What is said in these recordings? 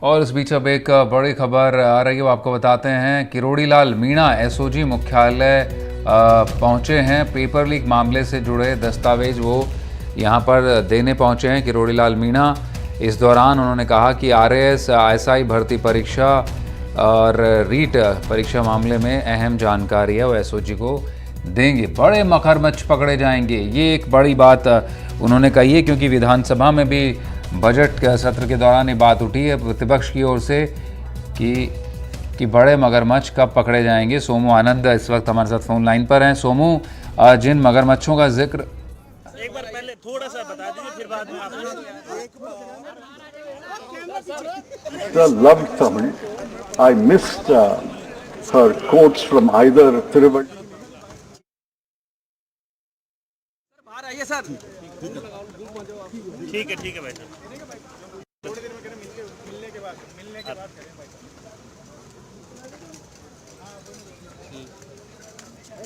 और इस बीच अब एक बड़ी खबर आ रही है, वो आपको बताते हैं। किरोड़ी लाल मीणा एसओजी मुख्यालय पहुंचे हैं। पेपर लीक मामले से जुड़े दस्तावेज वो यहां पर देने पहुंचे हैं। किरोड़ी लाल मीणा इस दौरान उन्होंने कहा कि आरएएस एसआई भर्ती परीक्षा और रीट परीक्षा मामले में अहम जानकारी है वो एसओजी को देंगे। बड़े मगरमच्छ पकड़े जाएंगे, ये एक बड़ी बात उन्होंने कही है, क्योंकि विधानसभा में भी बजट सत्र के दौरान ये बात उठी है प्रतिपक्ष की ओर से कि बड़े मगरमच्छ कब पकड़े जाएंगे। सोमू आनंद इस वक्त हमारे साथ फोन लाइन पर हैं। सोमू, जिन मगरमच्छों का जिक्र एक बार पहले थोड़ा सा बता दीजिए, फिर बाद में आप loved Tamil. I missed her quotes from either Tiruvallur. बाहर आइए सर। ठीक है भाई साहब। मिलने के बाद करें भाई।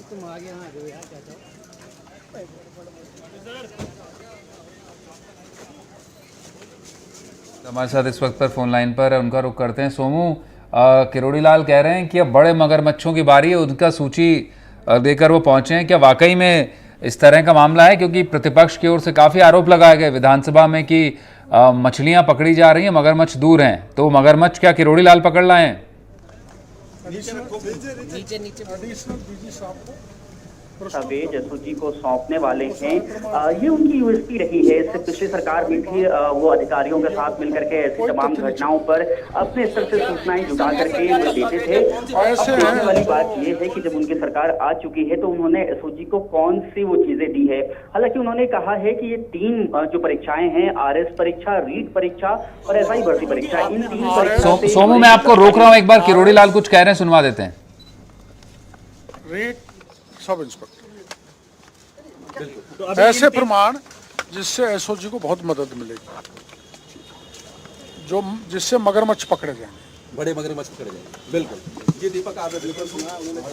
तुम आगे यहाँ जो यार क्या चाहो। हमारे साथ इस वक्त पर फोन लाइन पर उनका रुख करते हैं। सोमू, किरोड़ी लाल कह रहे हैं कि अब बड़े मगरमच्छों की बारी है, उनका सूची देकर वो पहुंचे हैं। क्या वाकई में इस तरह का मामला है? क्योंकि प्रतिपक्ष की ओर से काफ़ी आरोप लगाए गए विधानसभा में कि मछलियां पकड़ी जा रही हैं, मगरमच्छ दूर हैं, तो मगरमच्छ क्या किरोड़ी लाल पकड़ लाए हैं? दस्तावेज एसओजी को सौंपने वाले हैं। ये उनकी यूएसपी रही है। इससे पिछली सरकार में भी वो अधिकारियों के साथ मिलकर के ऐसी तमाम घटनाओं पर अपने स्तर से सूचनाएं जुटा करके वो देते थे। और अब देखने वाली बात ये है कि जब उनकी सरकार आ चुकी है तो उन्होंने एसओजी को कौन सी वो चीजें दी है। हालांकि उन्होंने कहा है कि ये 3 जो परीक्षाएं हैं, आरएस परीक्षा, रीट परीक्षा और एसआई भर्ती परीक्षा, इन 3 परीक्षाओं से सोमू, मैं आपको रोक रहा हूँ एक बार। किरोड़ी लाल कुछ कह रहे हैं, सुनवा देते हैं। रीट सब इंस्पेक्टर ऐसे प्रमाण जिससे एसओजी को बहुत मदद मिलेगी, जिससे मगरमच्छ पकड़े जाएंगे, बड़े मगरमच्छ पकड़े जाएंगे। बिल्कुल, ये दीपक आपने बिल्कुल सुना। उन्होंने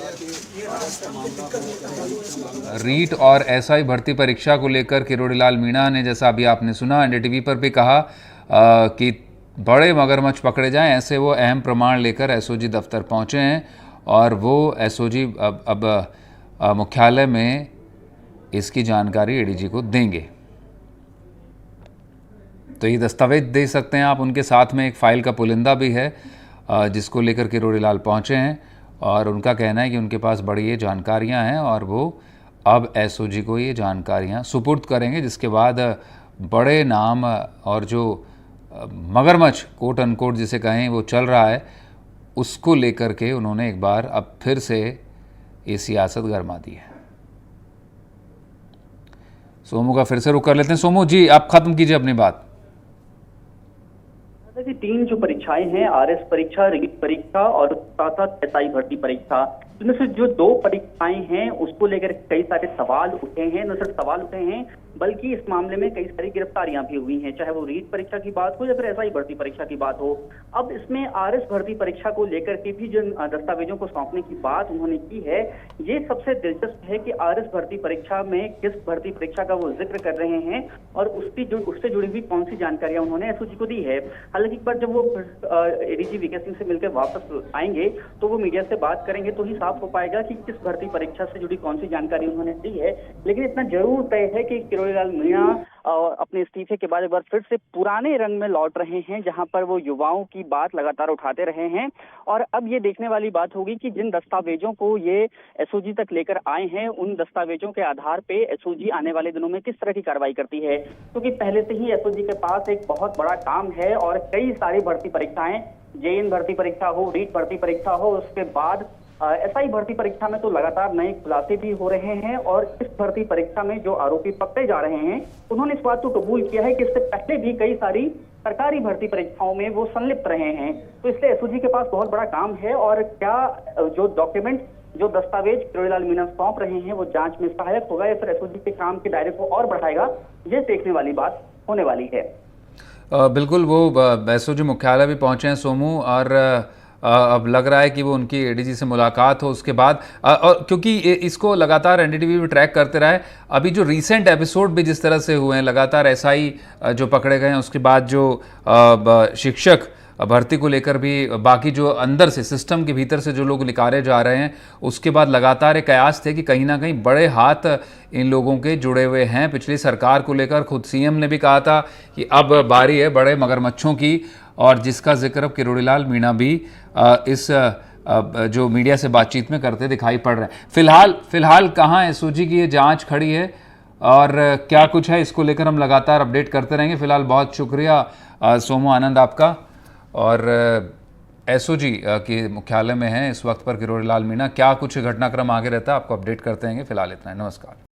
रीट और एसआई भर्ती परीक्षा को लेकर किरोड़ी लाल मीणा ने, जैसा अभी आपने सुना, एनडीटीवी पर भी कहा कि बड़े मगरमच्छ पकड़े जाएं, ऐसे वो अहम प्रमाण लेकर एसओजी दफ्तर पहुंचे हैं और वो एसओजी अब मुख्यालय में इसकी जानकारी एडीजी को देंगे। तो ये दस्तावेज दे सकते हैं आप। उनके साथ में एक फ़ाइल का पुलिंदा भी है जिसको लेकर किरोड़ी लाल पहुँचे हैं और उनका कहना है कि उनके पास बड़ी ये जानकारियाँ हैं और वो अब एसओजी को ये जानकारियाँ सुपुर्द करेंगे, जिसके बाद बड़े नाम और जो मगरमच्छ कोट अनकोट जिसे कहें वो चल रहा है, उसको लेकर के उन्होंने एक बार अब फिर से ये सियासत गरमा दी है। सोमू का फिर से रुख कर लेते हैं। सोमू जी, आप खत्म कीजिए अपनी बात। 3 जो परीक्षाएं हैं, आरएस परीक्षा, रीट परीक्षा और साथ एसआई भर्ती परीक्षा, इनमें से जो 2 परीक्षाएं हैं उसको लेकर कई सारे सवाल उठे हैं। न सिर्फ सवाल उठे हैं बल्कि इस मामले में कई सारी गिरफ्तारियां भी हुई हैं, चाहे वो रीट परीक्षा की बात हो या फिर एसआई भर्ती परीक्षा की बात हो। अब इसमें आरएस भर्ती परीक्षा को लेकर के भी जिन दस्तावेजों को सौंपने की बात उन्होंने की है, ये सबसे दिलचस्प है कि आरएस भर्ती परीक्षा में किस भर्ती परीक्षा का वो जिक्र कर रहे हैं और उससे जुड़ी हुई कौन सी जानकारियां उन्होंने एसओजी को दी है। हालांकि एक बार जब वो एडीजी वीके सिंह से मिलकर वापस आएंगे तो वो मीडिया से बात करेंगे तो ही साफ हो पाएगा कि किस भर्ती परीक्षा से जुड़ी कौन सी जानकारी उन्होंने दी है। लेकिन इतना जरूर तय है कि किरोड़ी लाल मीणा अपने इस्तीफे के बाद एक बार फिर से पुराने रंग में लौट रहे हैं, जहां पर वो युवाओं की बात लगातार उठाते रहे हैं। और अब ये देखने वाली बात होगी कि जिन दस्तावेजों को ये एसओजी तक लेकर आए हैं, उन दस्तावेजों के आधार पे एसओजी आने वाले दिनों में किस तरह की कार्रवाई करती है। क्योंकि पहले से ही एसओजी के पास एक बहुत बड़ा काम है और कई सारी भर्ती परीक्षाएं, जेईई भर्ती परीक्षा हो, रीट भर्ती परीक्षा हो, उसके बाद एसआई भर्ती परीक्षा में तो लगातार नए खुलासे भी हो रहे हैं। और इस भर्ती परीक्षा में जो आरोपी पकड़े जा रहे हैं, उन्होंने इस बात को कबूल किया है कि इससे पहले भी कई सारी सरकारी भर्ती परीक्षाओं में वो संलिप्त रहे हैं। तो इसलिए एसओजी के पास बहुत बड़ा काम है और क्या जो डॉक्यूमेंट, जो दस्तावेज किरोड़ी लाल मीणा सौंप रहे हैं वो जांच में सहायक होगा या फिर एसओजी के काम के दायरे को और बढ़ाएगा, ये देखने वाली बात होने वाली है। बिल्कुल, वो एसओजी मुख्यालय भी पहुंचे हैं सोमू, और अब लग रहा है कि वो उनकी एडीजी से मुलाकात हो उसके बाद, और क्योंकि इसको लगातार एनडीटीवी भी ट्रैक करते रहे। अभी जो रीसेंट एपिसोड भी जिस तरह से हुए हैं, लगातार एसआई जो पकड़े गए हैं, उसके बाद जो शिक्षक भर्ती को लेकर भी बाकी जो अंदर से सिस्टम के भीतर से जो लोग निकाले जा रहे हैं, उसके बाद लगातार एक कयास थे कि कहीं ना कहीं बड़े हाथ इन लोगों के जुड़े हुए हैं। पिछली सरकार को लेकर खुद सीएम ने भी कहा था कि अब बारी है बड़े मगरमच्छों की, और जिसका जिक्र अब किरोड़ीलाल मीणा भी इस जो मीडिया से बातचीत में करते दिखाई पड़ रहे हैं। फिलहाल कहाँ एसओजी की ये जांच खड़ी है और क्या कुछ है, इसको लेकर हम लगातार अपडेट करते रहेंगे। फिलहाल बहुत शुक्रिया सोमू आनंद आपका। और एसओजी के मुख्यालय में हैं इस वक्त पर किरोड़ीलाल मीणा, क्या कुछ घटनाक्रम आगे रहता है आपको अपडेट करते रहेंगे। फिलहाल इतना है, नमस्कार।